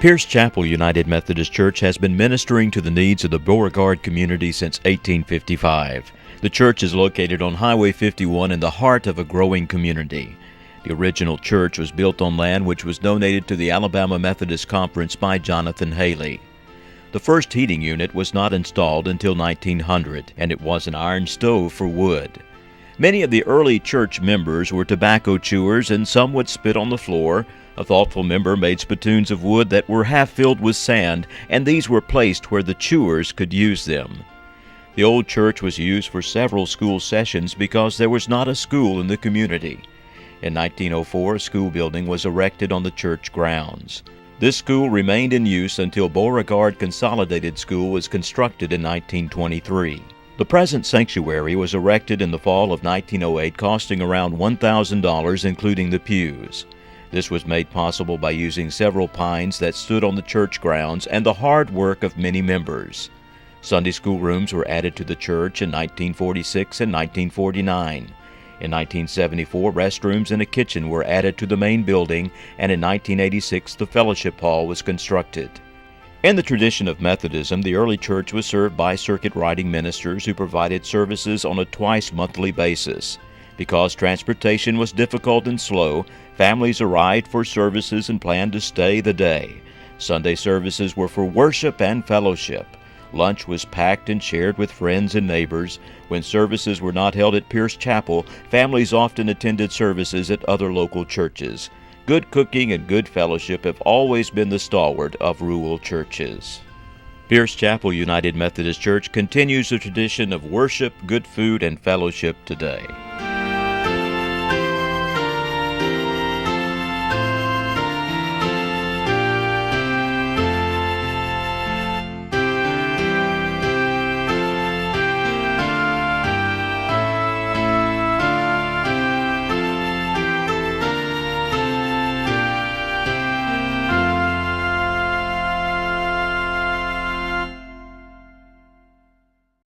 Pierce Chapel United Methodist Church has been ministering to the needs of the Beauregard community since 1855. The church is located on Highway 51 in the heart of a growing community. The original church was built on land which was donated to the Alabama Methodist Conference by Jonathan Haley. The first heating unit was not installed until 1900, and it was an iron stove for wood. Many of the early church members were tobacco chewers, and some would spit on the floor. A thoughtful member made spittoons of wood that were half filled with sand, and these were placed where the chewers could use them. The old church was used for several school sessions because there was not a school in the community. In 1904, a school building was erected on the church grounds. This school remained in use until Beauregard Consolidated School was constructed in 1923. The present sanctuary was erected in the fall of 1908, costing around $1,000, including the pews. This was made possible by using several pines that stood on the church grounds and the hard work of many members. Sunday school rooms were added to the church in 1946 and 1949. In 1974, restrooms and a kitchen were added to the main building, and in 1986, the fellowship hall was constructed. In the tradition of Methodism, the early church was served by circuit riding ministers who provided services on a twice-monthly basis. Because transportation was difficult and slow, families arrived for services and planned to stay the day. Sunday services were for worship and fellowship. Lunch was packed and shared with friends and neighbors. When services were not held at Pierce Chapel, families often attended services at other local churches. Good cooking and good fellowship have always been the stalwart of rural churches. Pierce Chapel United Methodist Church continues the tradition of worship, good food, and fellowship today.